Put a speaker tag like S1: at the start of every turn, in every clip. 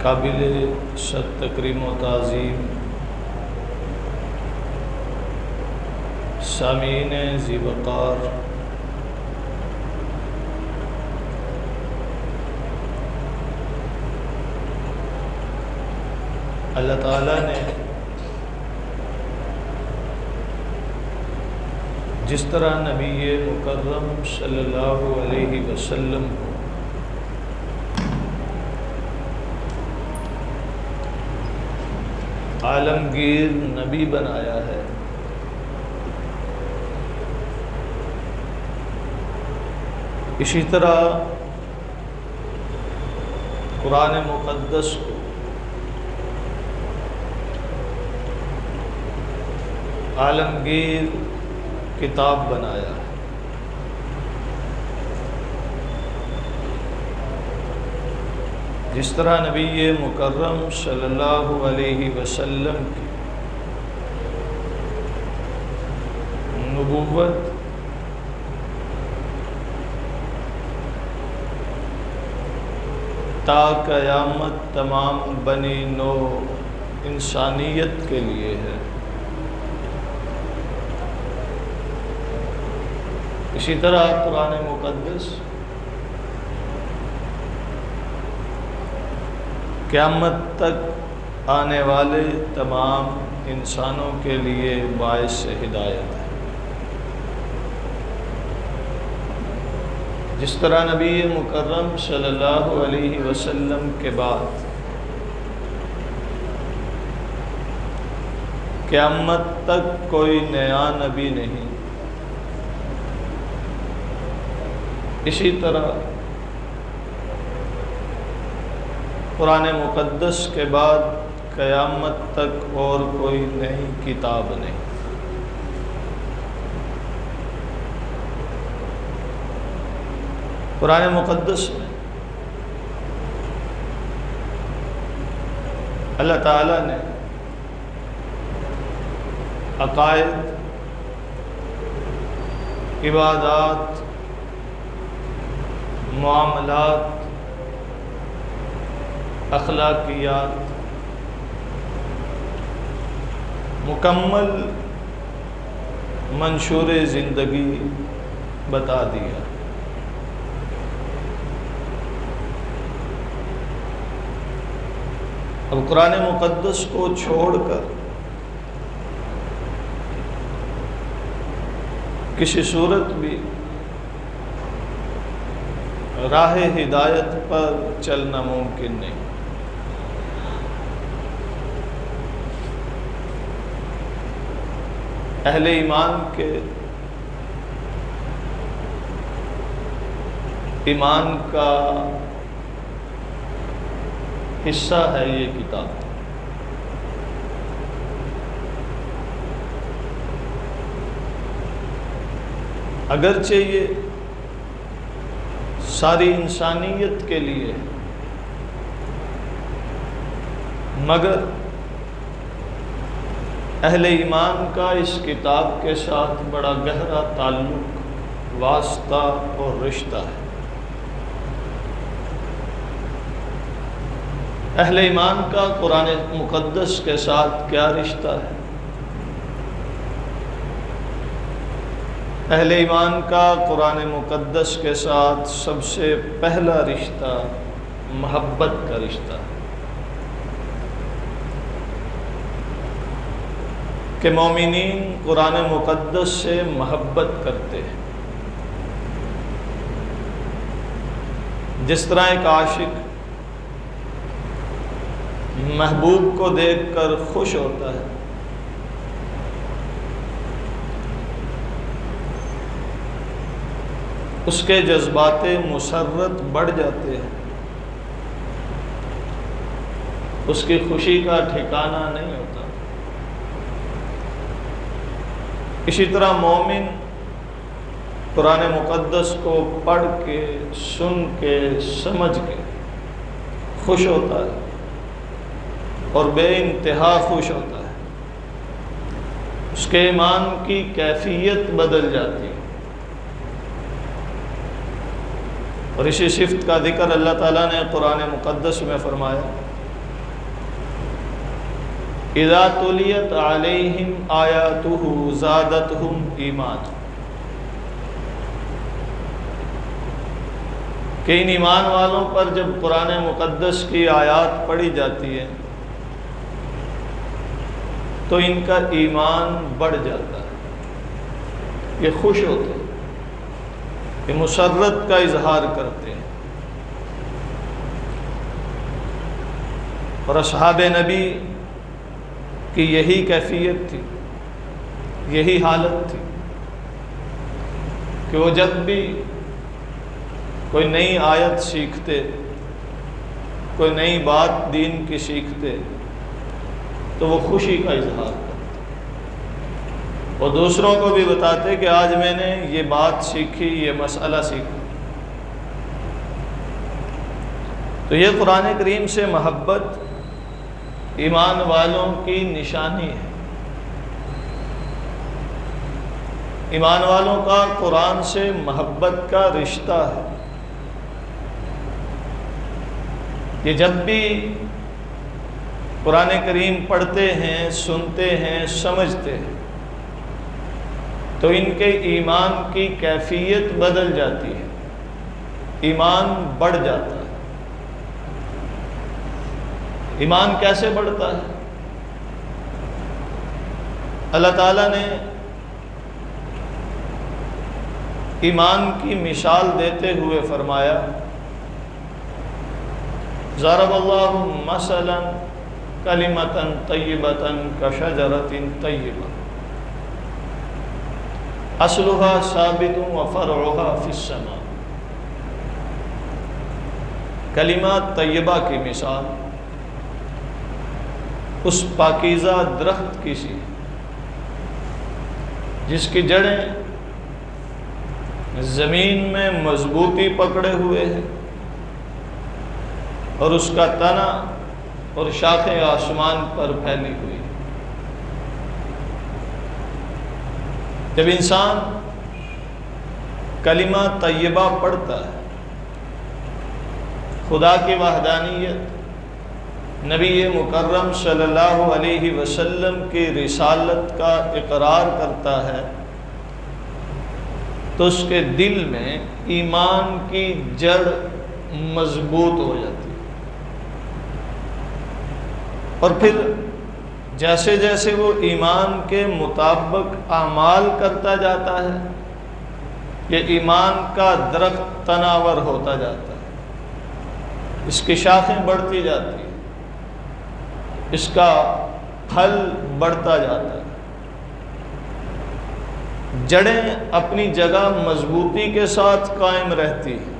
S1: قابل صد تکریم و تعظیم سامعین ذی وقار، اللہ تعالیٰ نے جس طرح نبی مکرم صلی اللہ علیہ وسلم کو عالمگیر نبی بنایا ہے، اسی طرح قرآن مقدس کو عالمگیر کتاب بنایا ہے۔ جس طرح نبی مکرم صلی اللہ علیہ وسلم کی نبوت تا قیامت تمام بنی نو انسانیت کے لیے ہے، اسی طرح قرآن مقدس قیامت تک آنے والے تمام انسانوں کے لیے باعث ہدایت ہے۔ جس طرح نبی مکرم صلی اللہ علیہ وسلم کے بعد قیامت تک کوئی نیا نبی نہیں، اسی طرح قرآن مقدس کے بعد قیامت تک اور کوئی نئی کتاب نہیں۔ قرآن مقدس میں اللہ تعالیٰ نے عقائد، عبادات، معاملات، اخلاقیات مکمل منشور زندگی بتا دیا۔ اب قرآن مقدس کو چھوڑ کر کسی صورت بھی راہ ہدایت پر چلنا ممکن نہیں۔ اہل ایمان کے ایمان کا حصہ ہے یہ کتاب۔ اگرچہ یہ ساری انسانیت کے لیے، مگر اہل ایمان کا اس کتاب کے ساتھ بڑا گہرا تعلق، واسطہ اور رشتہ ہے۔ اہل ایمان کا قرآن مقدس کے ساتھ کیا رشتہ ہے؟ اہل ایمان کا قرآن مقدس کے ساتھ سب سے پہلا رشتہ محبت کا رشتہ ہے، کہ مومنین قرآن مقدس سے محبت کرتے ہیں۔ جس طرح ایک عاشق محبوب کو دیکھ کر خوش ہوتا ہے، اس کے جذبات مسرت بڑھ جاتے ہیں، اس کی خوشی کا ٹھکانہ نہیں ہوتا۔ اسی طرح مومن قرآن مقدس کو پڑھ کے، سن کے، سمجھ کے خوش ہوتا ہے اور بے انتہا خوش ہوتا ہے، اس کے ایمان کی کیفیت بدل جاتی ہے۔ اور اسی صفت کا ذکر اللہ تعالیٰ نے قرآن مقدس میں فرمایا، اذا تلیت علیہم آیاتہ زادتہم ایمانا، کہ ان ایمان والوں پر جب قرآن مقدس کی آیات پڑھی جاتی ہے تو ان کا ایمان بڑھ جاتا ہے، یہ خوش ہوتے ہیں، یہ مسرت کا اظہار کرتے ہیں۔ اور اصحاب نبی کی یہی کیفیت تھی، یہی حالت تھی کہ وہ جب بھی کوئی نئی آیت سیکھتے، کوئی نئی بات دین کی سیکھتے تو وہ خوشی کا اظہار کرتے اور دوسروں کو بھی بتاتے کہ آج میں نے یہ بات سیکھی، یہ مسئلہ سیکھا۔ تو یہ قرآن کریم سے محبت ایمان والوں کی نشانی ہے۔ ایمان والوں کا قرآن سے محبت کا رشتہ ہے۔ یہ جب بھی قرآن کریم پڑھتے ہیں، سنتے ہیں، سمجھتے ہیں تو ان کے ایمان کی کیفیت بدل جاتی ہے، ایمان بڑھ جاتا ہے۔ ایمان کیسے بڑھتا ہے؟ اللہ تعالیٰ نے ایمان کی مثال دیتے ہوئے فرمایا، ضرب اللہ مثلا کلمۃ طیبۃ کشجرۃ طیبۃ اصلها ثابت وفرعها فی السماء۔ کلمہ طیبہ کی مثال اس پاکیزہ درخت کی سی جس کی جڑیں زمین میں مضبوطی پکڑے ہوئے ہیں اور اس کا تنا اور شاخیں آسمان پر پھیلی ہوئی۔ جب انسان کلمہ طیبہ پڑھتا ہے، خدا کی وحدانیت، نبی مکرم صلی اللہ علیہ وسلم کی رسالت کا اقرار کرتا ہے تو اس کے دل میں ایمان کی جڑ مضبوط ہو جاتی ہے، اور پھر جیسے جیسے وہ ایمان کے مطابق اعمال کرتا جاتا ہے یہ ایمان کا درخت تناور ہوتا جاتا ہے، اس کی شاخیں بڑھتی جاتی ہیں، اس کا پھل بڑھتا جاتا ہے، جڑیں اپنی جگہ مضبوطی کے ساتھ قائم رہتی ہیں،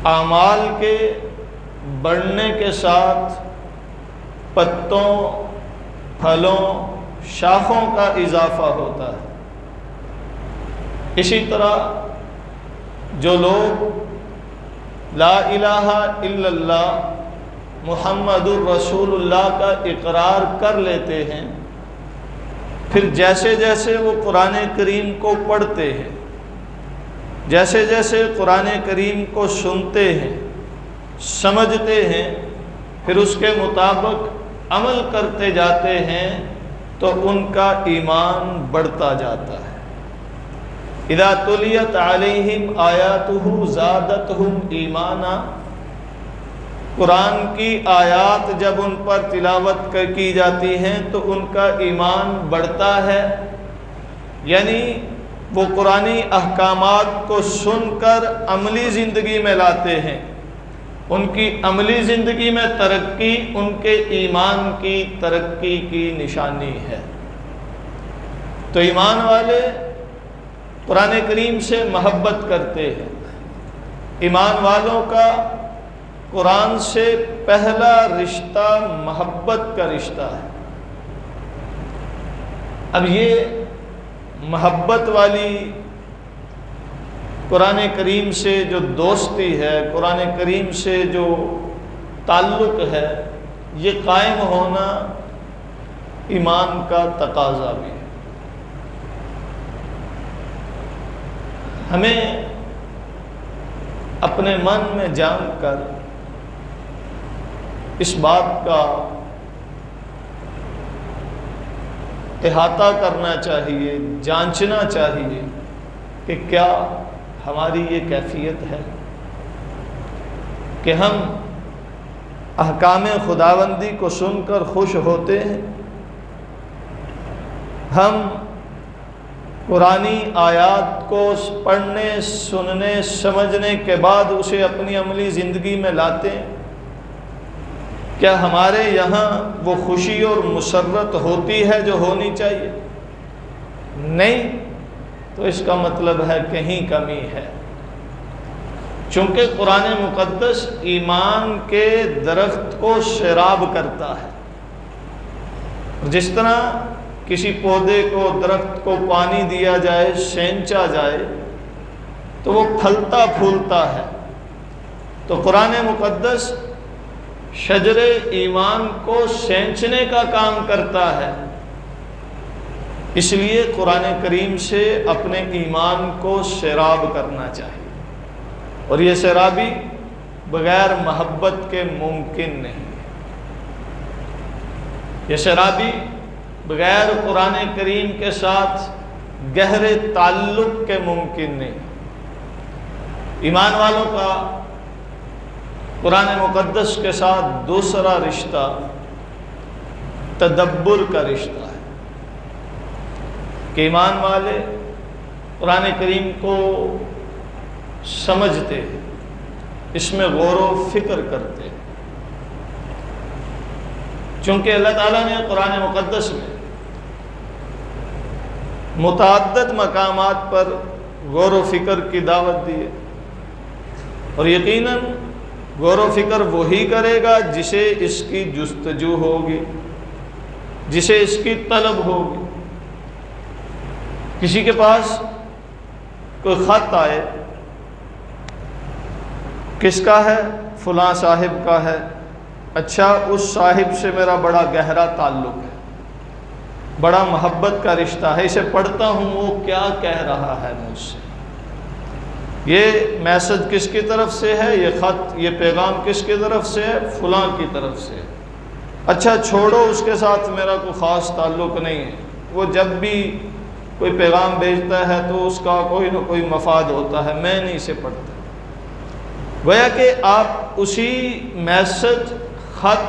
S1: اعمال کے بڑھنے کے ساتھ پتوں، پھلوں، شاخوں کا اضافہ ہوتا ہے۔ اسی طرح جو لوگ لا الہ الا اللہ محمد الرسول اللہ کا اقرار کر لیتے ہیں، پھر جیسے جیسے وہ قرآن کریم کو پڑھتے ہیں، جیسے جیسے قرآن کریم کو سنتے ہیں، سمجھتے ہیں، پھر اس کے مطابق عمل کرتے جاتے ہیں تو ان کا ایمان بڑھتا جاتا ہے۔ اذا تلیت علیہم آیاتہ زادتہم ایمانا، قرآن کی آیات جب ان پر تلاوت کی جاتی ہیں تو ان کا ایمان بڑھتا ہے، یعنی وہ قرآنی احکامات کو سن کر عملی زندگی میں لاتے ہیں، ان کی عملی زندگی میں ترقی ان کے ایمان کی ترقی کی نشانی ہے۔ تو ایمان والے قرآن کریم سے محبت کرتے ہیں۔ ایمان والوں کا قرآن سے پہلا رشتہ محبت کا رشتہ ہے۔ اب یہ محبت والی قرآن کریم سے جو دوستی ہے، قرآن کریم سے جو تعلق ہے، یہ قائم ہونا ایمان کا تقاضا بھی ہے۔ ہمیں اپنے من میں جان کر اس بات کا احاطہ کرنا چاہیے، جانچنا چاہیے کہ کیا ہماری یہ کیفیت ہے کہ ہم احکام خداوندی کو سن کر خوش ہوتے ہیں، ہم قرآنی آیات کو پڑھنے، سننے، سمجھنے کے بعد اسے اپنی عملی زندگی میں لاتے ہیں، کیا ہمارے یہاں وہ خوشی اور مسرت ہوتی ہے جو ہونی چاہیے؟ نہیں، تو اس کا مطلب ہے کہیں کمی ہے، چونکہ قرآن مقدس ایمان کے درخت کو سیراب کرتا ہے۔ جس طرح کسی پودے کو، درخت کو پانی دیا جائے، سینچا جائے تو وہ پھلتا پھولتا ہے، تو قرآن مقدس شجر ایمان کو سینچنے کا کام کرتا ہے۔ اس لیے قرآن کریم سے اپنے ایمان کو سیراب کرنا چاہیے، اور یہ سیرابی بغیر محبت کے ممکن نہیں، یہ سیرابی بغیر قرآن کریم کے ساتھ گہرے تعلق کے ممکن نہیں۔ ایمان والوں کا قرآن مقدس کے ساتھ دوسرا رشتہ تدبر کا رشتہ ہے کہ ایمان والے قرآن کریم کو سمجھتے ہیں، اس میں غور و فکر کرتے ہیں، چونکہ اللہ تعالیٰ نے قرآن مقدس میں متعدد مقامات پر غور و فکر کی دعوت دی ہے، اور یقیناً غور و فکر وہی کرے گا جسے اس کی جستجو ہوگی، جسے اس کی طلب ہوگی۔ کسی کے پاس کوئی خط آئے، کس کا ہے؟ فلاں صاحب کا ہے، اچھا اس صاحب سے میرا بڑا گہرا تعلق ہے، بڑا محبت کا رشتہ ہے، اسے پڑھتا ہوں وہ کیا کہہ رہا ہے مجھ سے، یہ میسج کس کی طرف سے ہے، یہ خط، یہ پیغام کس کی طرف سے ہے؟ فلاں کی طرف سے۔ اچھا چھوڑو، اس کے ساتھ میرا کوئی خاص تعلق نہیں ہے، وہ جب بھی کوئی پیغام بھیجتا ہے تو اس کا کوئی نہ کوئی مفاد ہوتا ہے، میں نہیں اسے پڑھتا۔ گویا کہ آپ اسی میسج، خط،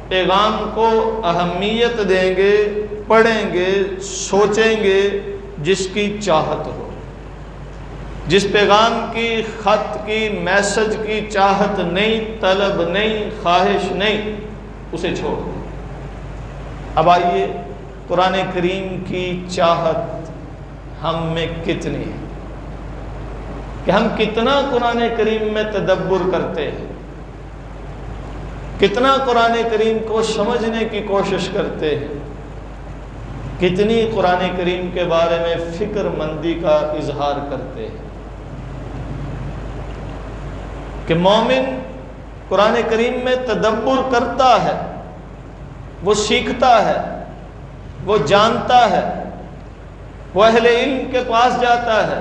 S1: پیغام کو اہمیت دیں گے، پڑھیں گے، سوچیں گے جس کی چاہت ہو۔ جس پیغام کی، خط کی، میسج کی چاہت نہیں، طلب نہیں، خواہش نہیں، اسے چھوڑ دیں۔ اب آئیے قرآن کریم کی چاہت ہم میں کتنی ہے، کہ ہم کتنا قرآن کریم میں تدبر کرتے ہیں، کتنا قرآن کریم کو سمجھنے کی کوشش کرتے ہیں، کتنی قرآن کریم کے بارے میں فکر مندی کا اظہار کرتے ہیں۔ کہ مومن قرآن کریم میں تدبر کرتا ہے، وہ سیکھتا ہے، وہ جانتا ہے، وہ اہل علم کے پاس جاتا ہے،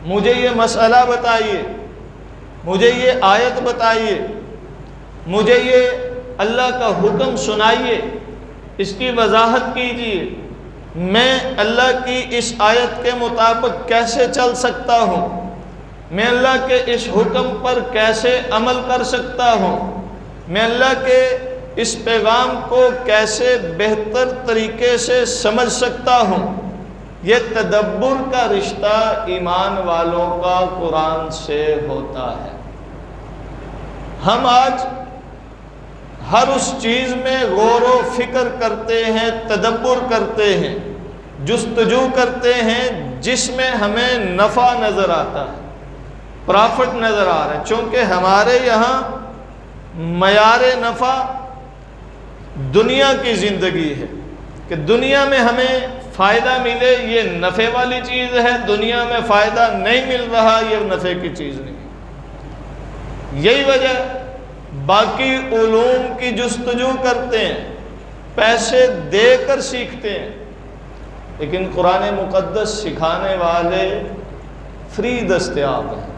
S1: مجھے یہ مسئلہ بتائیے، مجھے یہ آیت بتائیے، مجھے یہ اللہ کا حکم سنائیے، اس کی وضاحت کیجیے، میں اللہ کی اس آیت کے مطابق کیسے چل سکتا ہوں، میں اللہ کے اس حکم پر کیسے عمل کر سکتا ہوں، میں اللہ کے اس پیغام کو کیسے بہتر طریقے سے سمجھ سکتا ہوں۔ یہ تدبر کا رشتہ ایمان والوں کا قرآن سے ہوتا ہے۔ ہم آج ہر اس چیز میں غور و فکر کرتے ہیں، تدبر کرتے ہیں، جستجو کرتے ہیں جس میں ہمیں نفع نظر آتا ہے، پرافٹ نظر آ رہا ہے، چونکہ ہمارے یہاں معیار نفع دنیا کی زندگی ہے، کہ دنیا میں ہمیں فائدہ ملے یہ نفع والی چیز ہے، دنیا میں فائدہ نہیں مل رہا یہ نفع کی چیز نہیں۔ یہی وجہ باقی علوم کی جستجو کرتے ہیں، پیسے دے کر سیکھتے ہیں، لیکن قرآن مقدس سکھانے والے فری دستیاب ہیں،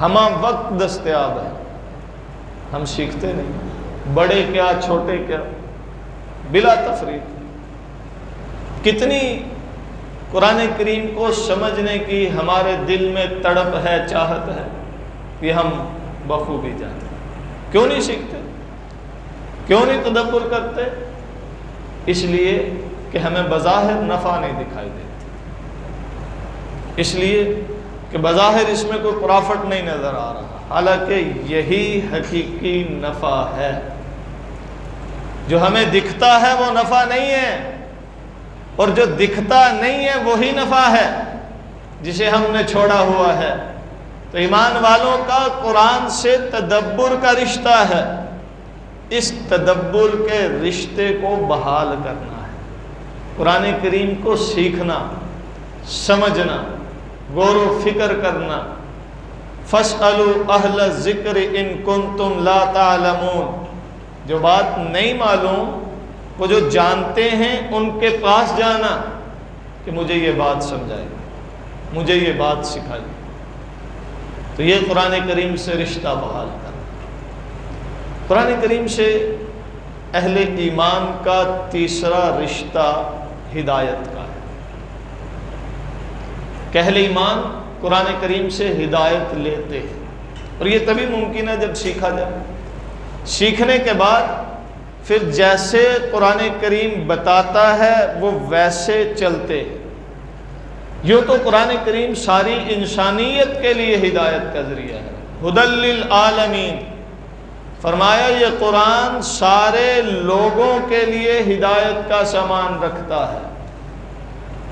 S1: ہمہ وقت دستیاب ہیں، ہم سیکھتے نہیں، بڑے کیا چھوٹے کیا، بلا تفریق۔ کتنی قرآن کریم کو سمجھنے کی ہمارے دل میں تڑپ ہے، چاہت ہے، یہ ہم بخوبی جانتے ہیں۔ کیوں نہیں سیکھتے؟ کیوں نہیں تدبر کرتے؟ اس لیے کہ ہمیں بظاہر نفع نہیں دکھائی دیتا، اس لیے کہ بظاہر اس میں کوئی پرافٹ نہیں نظر آ رہا، حالانکہ یہی حقیقی نفع ہے۔ جو ہمیں دکھتا ہے وہ نفع نہیں ہے، اور جو دکھتا نہیں ہے وہی نفع ہے جسے ہم نے چھوڑا ہوا ہے۔ تو ایمان والوں کا قرآن سے تدبر کا رشتہ ہے، اس تدبر کے رشتے کو بحال کرنا ہے، قرآن کریم کو سیکھنا، سمجھنا، غور و فکر کرنا۔ فَاسْأَلُوا أَهْلَ الذِّكْرِ إِن كُنتُمْ لَا تَعْلَمُونَ، جو بات نہیں معلوم وہ جو جانتے ہیں ان کے پاس جانا کہ مجھے یہ بات سمجھائے، مجھے یہ بات سکھائے۔ تو یہ قرآن کریم سے رشتہ بحال کرنا۔ قرآن کریم سے اہل ایمان کا تیسرا رشتہ ہدایت کا ہے کہ اہل ایمان قرآن کریم سے ہدایت لیتے ہیں، اور یہ تبھی ممکن ہے جب سیکھا جائے۔ سیکھنے کے بعد پھر جیسے قرآن کریم بتاتا ہے وہ ویسے چلتے ہیں۔ یوں تو قرآن کریم ساری انسانیت کے لیے ہدایت کا ذریعہ ہے، ھدی للعالمین، فرمایا یہ قرآن سارے لوگوں کے لیے ہدایت کا سامان رکھتا ہے،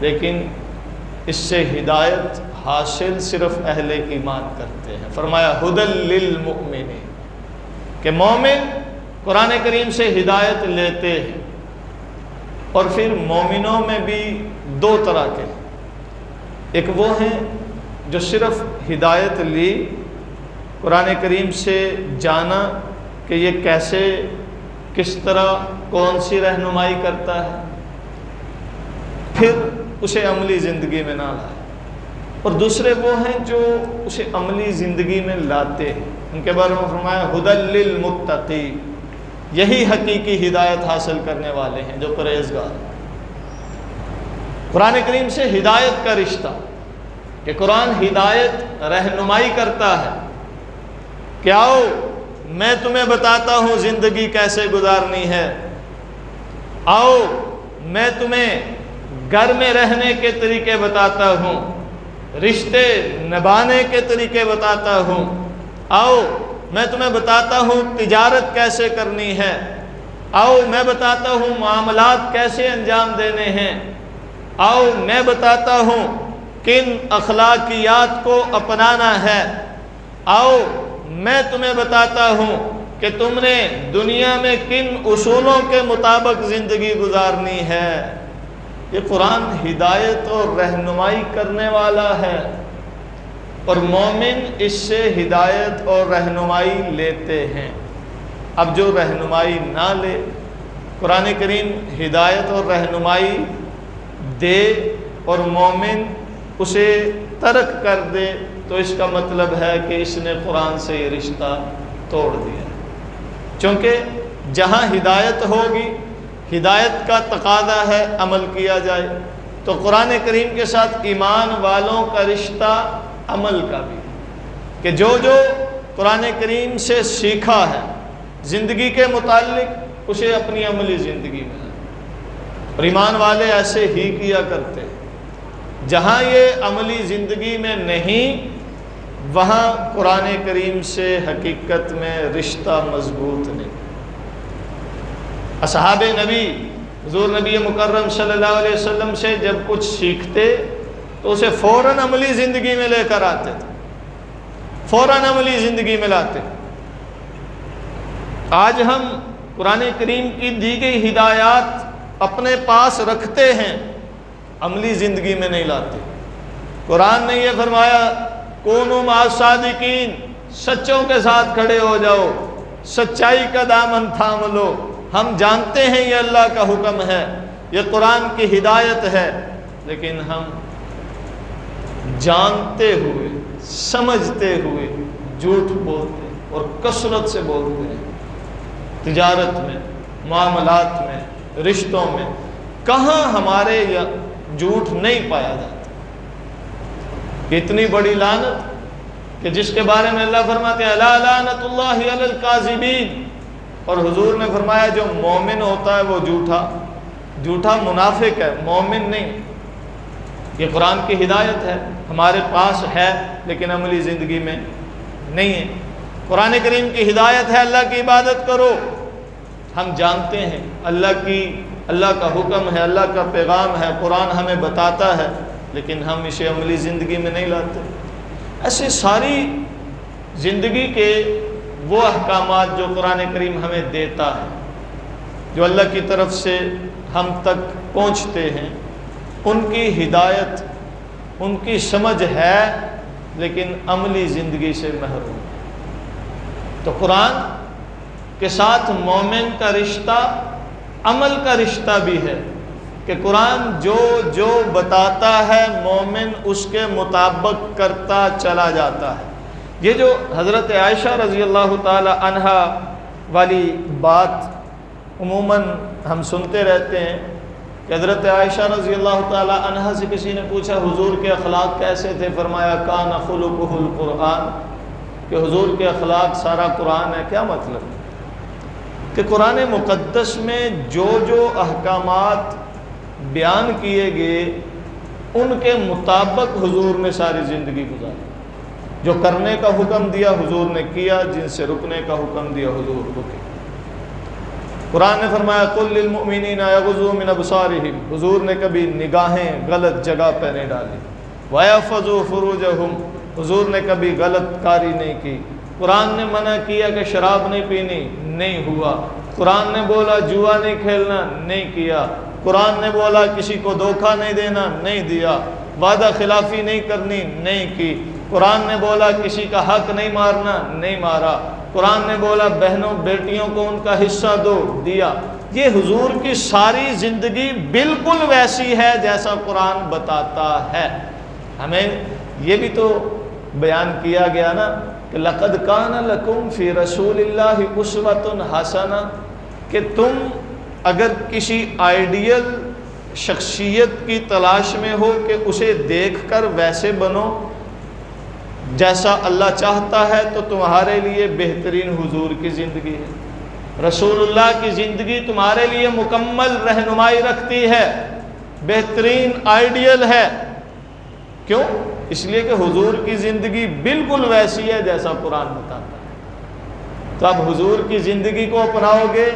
S1: لیکن اس سے ہدایت حاصل صرف اہل ایمان کرتے ہیں۔ فرمایا ھدی للمؤمنین، کہ مومن قرآن کریم سے ہدایت لیتے ہیں۔ اور پھر مومنوں میں بھی دو طرح کے، ایک وہ ہیں جو صرف ہدایت لی، قرآن کریم سے جانا کہ یہ کیسے، کس طرح، کون سی رہنمائی کرتا ہے، پھر اسے عملی زندگی میں نہ لائے۔ اور دوسرے وہ ہیں جو اسے عملی زندگی میں لاتے ہیں، ان کے بارے میں فرمایا ھدی للمتقین، یہی حقیقی ہدایت حاصل کرنے والے ہیں جو پرہیزگار ہیں۔ قرآن کریم سے ہدایت کا رشتہ کہ قرآن ہدایت رہنمائی کرتا ہے کہ آؤ میں تمہیں بتاتا ہوں زندگی کیسے گزارنی ہے، آؤ میں تمہیں گھر میں رہنے کے طریقے بتاتا ہوں، رشتے نبھانے کے طریقے بتاتا ہوں، آؤ میں تمہیں بتاتا ہوں تجارت کیسے کرنی ہے، آؤ میں بتاتا ہوں معاملات کیسے انجام دینے ہیں، آؤ میں بتاتا ہوں کن اخلاقیات کو اپنانا ہے، آؤ میں تمہیں بتاتا ہوں کہ تم نے دنیا میں کن اصولوں کے مطابق زندگی گزارنی ہے۔ یہ قرآن ہدایت اور رہنمائی کرنے والا ہے، اور مومن اس سے ہدایت اور رہنمائی لیتے ہیں۔ اب جو رہنمائی نہ لے، قرآن کریم ہدایت اور رہنمائی دے اور مومن اسے ترک کر دے، تو اس کا مطلب ہے کہ اس نے قرآن سے یہ رشتہ توڑ دیا، چونکہ جہاں ہدایت ہوگی، ہدایت کا تقاضا ہے عمل کیا جائے، تو قرآن کریم کے ساتھ ایمان والوں کا رشتہ عمل کا بھی، کہ جو قرآن کریم سے سیکھا ہے زندگی کے متعلق اسے اپنی عملی زندگی میں لائے۔ اور ایمان والے ایسے ہی کیا کرتے ہیں، جہاں یہ عملی زندگی میں نہیں، وہاں قرآن کریم سے حقیقت میں رشتہ مضبوط نہیں۔ اصحاب نبی، حضور نبی مکرم صلی اللہ علیہ وسلم سے جب کچھ سیکھتے تو اسے فوراً عملی زندگی میں لے کر آتے تھے، فوراً عملی زندگی میں لاتے۔ آج ہم قرآن کریم کی دی گئی ہدایات اپنے پاس رکھتے ہیں، عملی زندگی میں نہیں لاتے۔ قرآن نے یہ فرمایا کونوا مع الصادقین، سچوں کے ساتھ کھڑے ہو جاؤ، سچائی کا دامن تھام لو۔ ہم جانتے ہیں یہ اللہ کا حکم ہے، یہ قرآن کی ہدایت ہے، لیکن ہم جانتے ہوئے، سمجھتے ہوئے جھوٹ بولتے اور کثرت سے بولتے ہیں، تجارت میں، معاملات میں، رشتوں میں، کہاں ہمارے جھوٹ نہیں پایا جاتا. اتنی بڑی لعنت کہ جس کے بارے میں اللہ فرماتے ہیں الا لعنت اللہ علی الکاذبین. اور حضور نے فرمایا جو مومن ہوتا ہے وہ جھوٹا منافق ہے، مومن نہیں. یہ قرآن کی ہدایت ہے، ہمارے پاس ہے لیکن عملی زندگی میں نہیں ہے. قرآن کریم کی ہدایت ہے اللہ کی عبادت کرو، ہم جانتے ہیں اللہ کا حکم ہے، اللہ کا پیغام ہے، قرآن ہمیں بتاتا ہے، لیکن ہم اسے عملی زندگی میں نہیں لاتے. ایسے ساری زندگی کے وہ احکامات جو قرآن کریم ہمیں دیتا ہے، جو اللہ کی طرف سے ہم تک پہنچتے ہیں، ان کی ہدایت، ان کی سمجھ ہے لیکن عملی زندگی سے محروم. تو قرآن کے ساتھ مومن کا رشتہ عمل کا رشتہ بھی ہے کہ قرآن جو بتاتا ہے مومن اس کے مطابق کرتا چلا جاتا ہے. یہ جو حضرت عائشہ رضی اللہ تعالی عنہا والی بات عموماً ہم سنتے رہتے ہیں کہ حضرت عائشہ رضی اللہ تعالی عنہا سے کسی نے پوچھا حضور کے اخلاق کیسے تھے؟ فرمایا کان خلقہ القرآن، کہ حضور کے اخلاق سارا قرآن ہے. کیا مطلب؟ کہ قرآن مقدس میں جو احکامات بیان کیے گئے ان کے مطابق حضور نے ساری زندگی گزاری. جو کرنے کا حکم دیا حضور نے کیا، جن سے رکنے کا حکم دیا حضور رکے. قرآن نے فرمایا قل للمؤمنین یغضوا من ابصارہم، حضور نے کبھی نگاہیں غلط جگہ پہ نہیں ڈالی. ویحفظوا فروجہم، حضور نے کبھی غلط کاری نہیں کی. قرآن نے منع کیا کہ شراب نہیں پینی، نہیں ہوا. قرآن نے بولا جوا نہیں کھیلنا، نہیں کیا. قرآن نے بولا کسی کو دھوکہ نہیں دینا، نہیں دیا. وعدہ خلافی نہیں کرنی، نہیں کی. قرآن نے بولا کسی کا حق نہیں مارنا، نہیں مارا. قرآن نے بولا بہنوں بیٹیوں کو ان کا حصہ دو، دیا. یہ حضور کی ساری زندگی بالکل ویسی ہے جیسا قرآن بتاتا ہے. ہمیں یہ بھی تو بیان کیا گیا نا کہ لقد کان لکم فی رسول اللہ اسوۃ حسنہ، کہ تم اگر کسی آئیڈیل شخصیت کی تلاش میں ہو کہ اسے دیکھ کر ویسے بنو جیسا اللہ چاہتا ہے، تو تمہارے لیے بہترین حضور کی زندگی ہے. رسول اللہ کی زندگی تمہارے لیے مکمل رہنمائی رکھتی ہے، بہترین آئیڈیل ہے. کیوں؟ اس لیے کہ حضور کی زندگی بالکل ویسی ہے جیسا قرآن بتاتا ہے. تو اب حضور کی زندگی کو اپناؤ گے،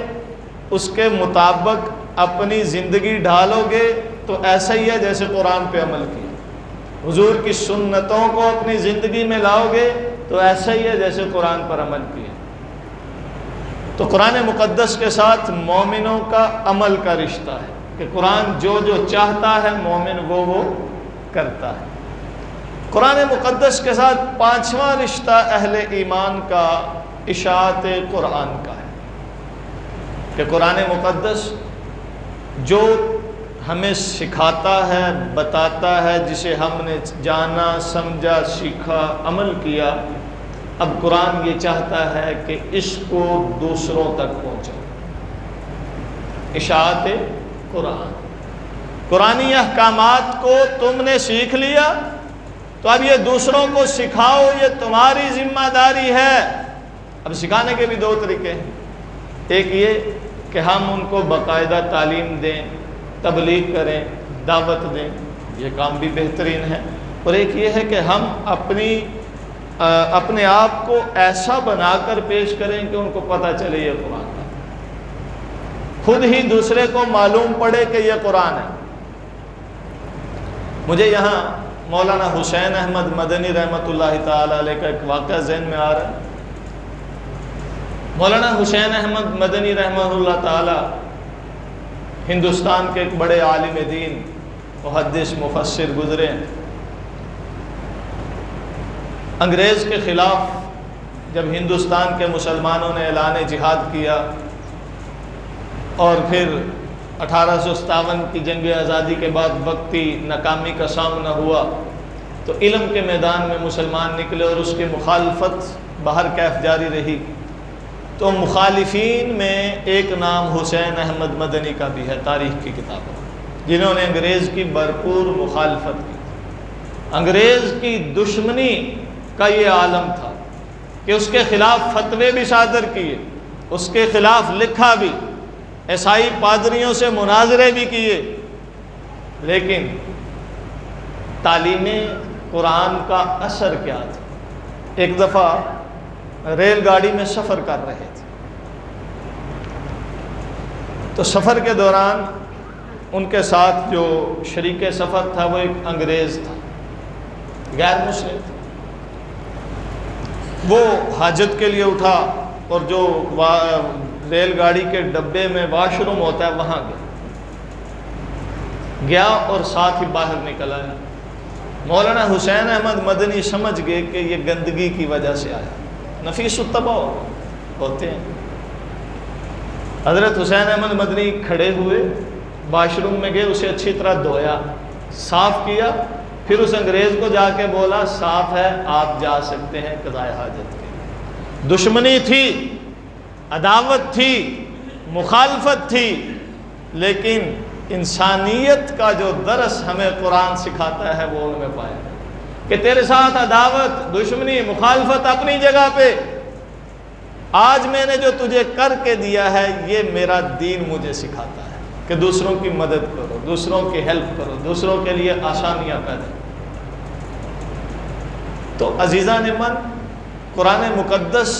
S1: اس کے مطابق اپنی زندگی ڈھالو گے تو ایسا ہی ہے جیسے قرآن پہ عمل کیا. حضور کی سنتوں کو اپنی زندگی میں لاؤ گے تو ایسا ہی ہے جیسے قرآن پر عمل کیا. تو قرآن مقدس کے ساتھ مومنوں کا عمل کا رشتہ ہے کہ قرآن جو چاہتا ہے مومن وہ کرتا ہے. قرآن مقدس کے ساتھ پانچواں رشتہ اہل ایمان کا اشاعت قرآن کا ہے کہ قرآن مقدس جو ہمیں سکھاتا ہے، بتاتا ہے، جسے ہم نے جانا، سمجھا، سیکھا، عمل کیا، اب قرآن یہ چاہتا ہے کہ اس کو دوسروں تک پہنچاؤ. اشاعت قرآن، قرآنی احکامات کو تم نے سیکھ لیا تو اب یہ دوسروں کو سکھاؤ، یہ تمہاری ذمہ داری ہے. اب سکھانے کے بھی دو طریقے ہیں. ایک یہ کہ ہم ان کو باقاعدہ تعلیم دیں، تبلیغ کریں، دعوت دیں، یہ کام بھی بہترین ہے. اور ایک یہ ہے کہ ہم اپنے آپ کو ایسا بنا کر پیش کریں کہ ان کو پتہ چلے یہ قرآن ہے، خود ہی دوسرے کو معلوم پڑے کہ یہ قرآن ہے. مجھے یہاں مولانا حسین احمد مدنی رحمۃ اللہ تعالی علیہ کا ایک واقعہ ذہن میں آ رہا ہے. مولانا حسین احمد مدنی رحمۃ اللہ تعالی ہندوستان کے ایک بڑے عالم دین، محدث، مفسر گزرے. انگریز کے خلاف جب ہندوستان کے مسلمانوں نے اعلان جہاد کیا اور پھر 1857 کی جنگ آزادی کے بعد وقتی ناکامی کا سامنا ہوا تو علم کے میدان میں مسلمان نکلے اور اس کی مخالفت باہر کیف جاری رہی. تو مخالفین میں ایک نام حسین احمد مدنی کا بھی ہے تاریخ کی کتابوں میں. جنہوں نے انگریز کی بھرپور مخالفت کی. انگریز کی دشمنی کا یہ عالم تھا کہ اس کے خلاف فتوے بھی صادر کیے، اس کے خلاف لکھا بھی، عیسائی پادریوں سے مناظرے بھی کیے، لیکن تعلیم قرآن کا اثر کیا تھا؟ ایک دفعہ ریل گاڑی میں سفر کر رہے تھے، تو سفر کے دوران ان کے ساتھ جو شریک سفر تھا وہ ایک انگریز تھا، غیر مسلم تھا. وہ حاجت کے لیے اٹھا اور جو ریل گاڑی کے ڈبے میں واش روم ہوتا ہے وہاں گیا اور ساتھ ہی باہر نکل آیا. مولانا حسین احمد مدنی سمجھ گئے کہ یہ گندگی کی وجہ سے آیا. نفیس الطبع ہوتے ہیں. حضرت حسین احمد مدنی کھڑے ہوئے، واش روم میں گئے، اسے اچھی طرح دھویا، صاف کیا، پھر اس انگریز کو جا کے بولا صاف ہے، آپ جا سکتے ہیں قضائے حاجت کے. دشمنی تھی، عداوت تھی، مخالفت تھی، لیکن انسانیت کا جو درس ہمیں قرآن سکھاتا ہے وہ ان میں پایا کہ تیرے ساتھ عداوت، دشمنی، مخالفت اپنی جگہ پہ، آج میں نے جو تجھے کر کے دیا ہے یہ میرا دین مجھے سکھاتا ہے کہ دوسروں کی مدد کرو، دوسروں کی ہیلپ کرو، دوسروں کے لیے آسانیاں پیدا. تو عزیزان من، قرآن مقدس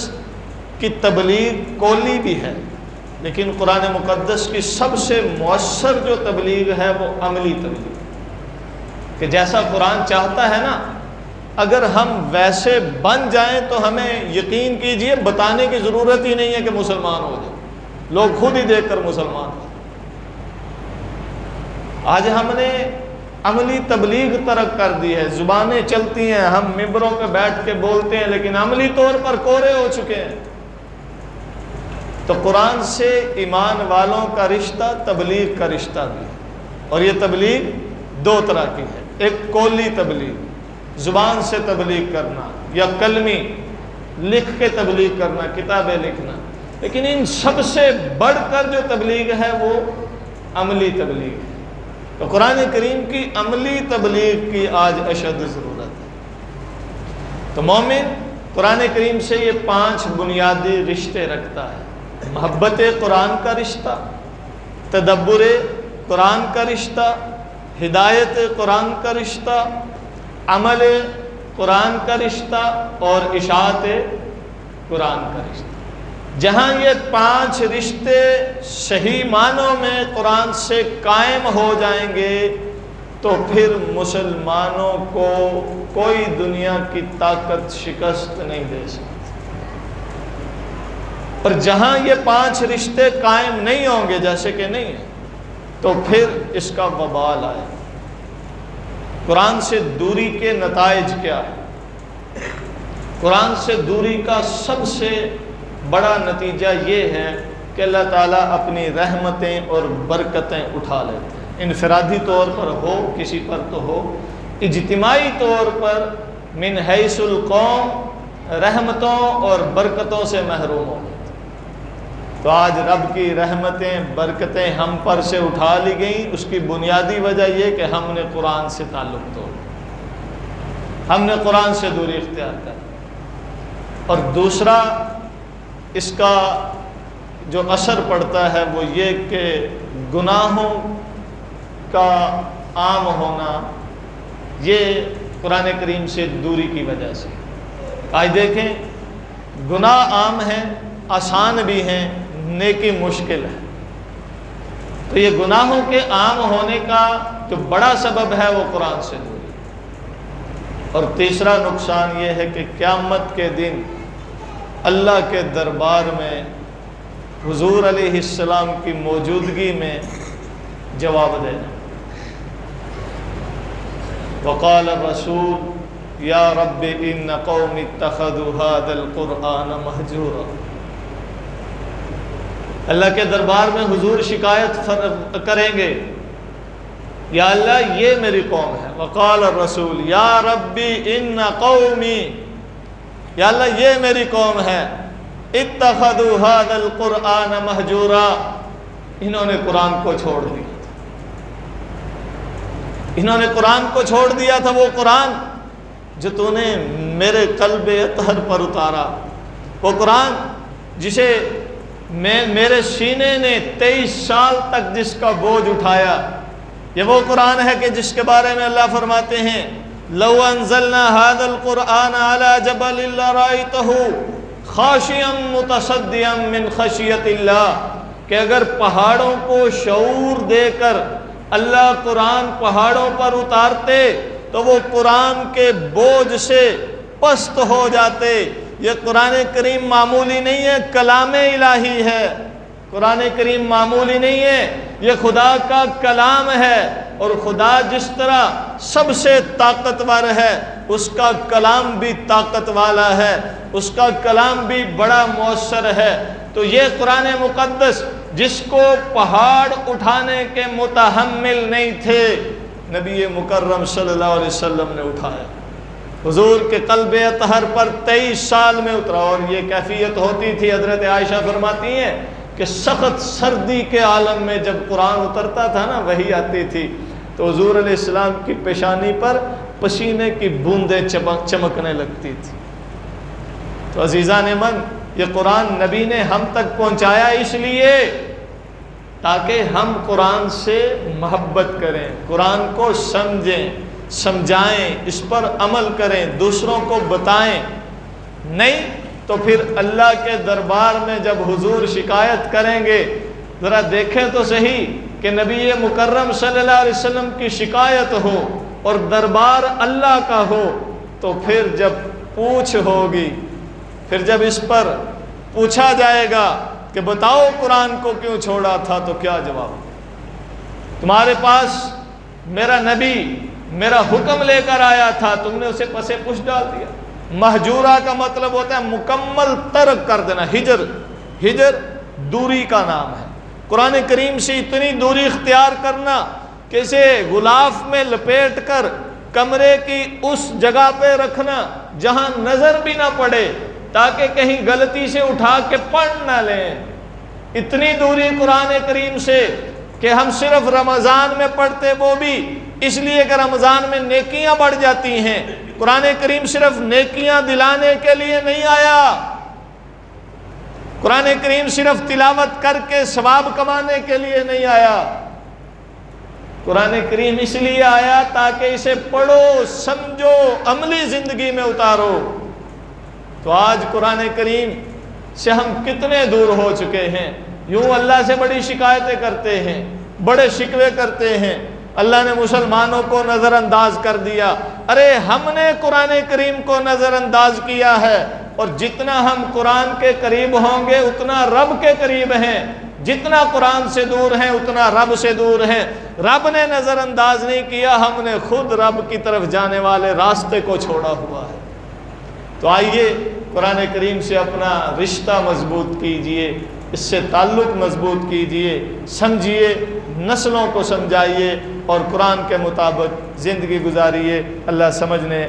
S1: کی تبلیغ کولی بھی ہے، لیکن قرآن مقدس کی سب سے مؤثر جو تبلیغ ہے وہ عملی تبلیغ، کہ جیسا قرآن چاہتا ہے نا، اگر ہم ویسے بن جائیں تو ہمیں یقین کیجئے بتانے کی ضرورت ہی نہیں ہے کہ مسلمان ہو جائے، لوگ خود ہی دیکھ کر مسلمان ہو. آج ہم نے عملی تبلیغ ترک کر دی ہے. زبانیں چلتی ہیں، ہم ممبروں پہ بیٹھ کے بولتے ہیں، لیکن عملی طور پر کورے ہو چکے ہیں. تو قرآن سے ایمان والوں کا رشتہ تبلیغ کا رشتہ بھی ہے، اور یہ تبلیغ دو طرح کی ہے. ایک قولی تبلیغ، زبان سے تبلیغ کرنا، یا قلمی لکھ کے تبلیغ کرنا، کتابیں لکھنا. لیکن ان سب سے بڑھ کر جو تبلیغ ہے وہ عملی تبلیغ ہے. تو قرآن کریم کی عملی تبلیغ کی آج اشد ضرورت ہے. تو مومن قرآن کریم سے یہ 5 بنیادی رشتے رکھتا ہے: محبت قرآن کا رشتہ، تدبر قرآن کا رشتہ، ہدایت قرآن کا رشتہ، عمل قرآن کا رشتہ، اور اشاعت قرآن کا رشتہ. جہاں یہ 5 رشتے صحیح معنوں میں قرآن سے قائم ہو جائیں گے تو پھر مسلمانوں کو کوئی دنیا کی طاقت شکست نہیں دے سکتی. اور جہاں یہ 5 رشتے قائم نہیں ہوں گے، جیسے کہ نہیں ہیں، تو پھر اس کا وبال آئے. قرآن سے دوری کے نتائج کیا ہے؟ قرآن سے دوری کا سب سے بڑا نتیجہ یہ ہے کہ اللہ تعالیٰ اپنی رحمتیں اور برکتیں اٹھا لیتے ہیں. انفرادی طور پر ہو، کسی پر تو ہو، اجتماعی طور پر من حیث القوم رحمتوں اور برکتوں سے محروم ہو. تو آج رب کی رحمتیں، برکتیں ہم پر سے اٹھا لی گئیں. اس کی بنیادی وجہ یہ کہ ہم نے قرآن سے تعلق توڑا، ہم نے قرآن سے دوری اختیار کر. اور دوسرا اس کا جو اثر پڑتا ہے وہ یہ کہ گناہوں کا عام ہونا، یہ قرآن کریم سے دوری کی وجہ سے. آج دیکھیں، گناہ عام ہیں، آسان بھی ہیں، نیکی مشکل ہے. تو یہ گناہوں کے عام ہونے کا جو بڑا سبب ہے وہ قرآن سے دوری. اور تیسرا نقصان یہ ہے کہ قیامت کے دن اللہ کے دربار میں حضور علیہ السلام کی موجودگی میں جواب دینا. وقال الرسول یا رب ان قوم اتخذوا هذا القرآن مہجورا. اللہ کے دربار میں حضور شکایت کریں گے، یا اللہ یہ میری قوم ہے. وقال الرسول یا ربی ان قومی، یا اللہ یہ میری قوم ہے، اتخذوا هذا القرآن مہجورا، انہوں نے قرآن کو چھوڑ دیا. انہوں نے قرآن کو چھوڑ دیا تھا، وہ قرآن جو تو نے میرے قلب اطہر پر اتارا، وہ قرآن جسے میرے سینے نے 23 سال تک جس کا بوجھ اٹھایا۔ یہ وہ قرآن ہے کہ جس کے بارے میں اللہ فرماتے ہیں لو انزلنا هذا القرآن على جبل لرأيته خاشعا متصدعا من خشیۃ اللہ، کہ اگر پہاڑوں کو شعور دے کر اللہ قرآن پہاڑوں پر اتارتے تو وہ قرآن کے بوجھ سے پست ہو جاتے۔ یہ قرآن کریم معمولی نہیں ہے، کلام الہی ہے۔ قرآن کریم معمولی نہیں ہے، یہ خدا کا کلام ہے، اور خدا جس طرح سب سے طاقتور ہے اس کا کلام بھی طاقت والا ہے، اس کا کلام بھی بڑا مؤثر ہے۔ تو یہ قرآن مقدس جس کو پہاڑ اٹھانے کے متحمل نہیں تھے، نبی مکرم صلی اللہ علیہ وسلم نے اٹھایا، حضور کے قلب اطہر پر 23 سال میں اترا۔ اور یہ کیفیت ہوتی تھی، حضرت عائشہ فرماتی ہیں کہ سخت سردی کے عالم میں جب قرآن اترتا تھا نا، وحی آتی تھی تو حضور علیہ السلام کی پیشانی پر پسینے کی بوندیں چمکنے لگتی تھی۔ تو عزیزان من، یہ قرآن نبی نے ہم تک پہنچایا اس لیے تاکہ ہم قرآن سے محبت کریں، قرآن کو سمجھیں، سمجھائیں، اس پر عمل کریں، دوسروں کو بتائیں۔ نہیں تو پھر اللہ کے دربار میں جب حضور شکایت کریں گے، ذرا دیکھیں تو صحیح کہ نبی مکرم صلی اللہ علیہ وسلم کی شکایت ہو اور دربار اللہ کا ہو، تو پھر جب پوچھ ہوگی، پھر جب اس پر پوچھا جائے گا کہ بتاؤ قرآن کو کیوں چھوڑا تھا، تو کیا جواب؟ تمہارے پاس میرا نبی میرا حکم لے کر آیا تھا، تم نے اسے پسے پش ڈال دیا۔ مہجورہ کا مطلب ہوتا ہے مکمل ترک کر دینا۔ ہجر دوری کا نام ہے۔ قرآن کریم سے اتنی دوری اختیار کرنا کہ اسے غلاف میں لپیٹ کر کمرے کی اس جگہ پہ رکھنا جہاں نظر بھی نہ پڑے، تاکہ کہیں غلطی سے اٹھا کے پڑھ نہ لیں۔ اتنی دوری قرآن کریم سے کہ ہم صرف رمضان میں پڑھتے، وہ بھی اس لیے کہ رمضان میں نیکیاں بڑھ جاتی ہیں۔ قرآن کریم صرف نیکیاں دلانے کے لیے نہیں آیا، قرآن کریم صرف تلاوت کر کے ثواب کمانے کے لیے نہیں آیا، قرآن کریم اس لیے آیا تاکہ اسے پڑھو، سمجھو، عملی زندگی میں اتارو۔ تو آج قرآن کریم سے ہم کتنے دور ہو چکے ہیں، یوں اللہ سے بڑی شکایتیں کرتے ہیں، بڑے شکوے کرتے ہیں، اللہ نے مسلمانوں کو نظر انداز کر دیا۔ ارے ہم نے قرآن کریم کو نظر انداز کیا ہے، اور جتنا ہم قرآن کے قریب ہوں گے اتنا رب کے قریب ہیں، جتنا قرآن سے دور ہیں اتنا رب سے دور ہیں۔ رب نے نظر انداز نہیں کیا، ہم نے خود رب کی طرف جانے والے راستے کو چھوڑا ہوا ہے۔ تو آئیے قرآن کریم سے اپنا رشتہ مضبوط کیجئے، اس سے تعلق مضبوط کیجئے، سمجھیے، نسلوں کو سمجھائیے اور قرآن کے مطابق زندگی گزاریے۔ اللہ سمجھنے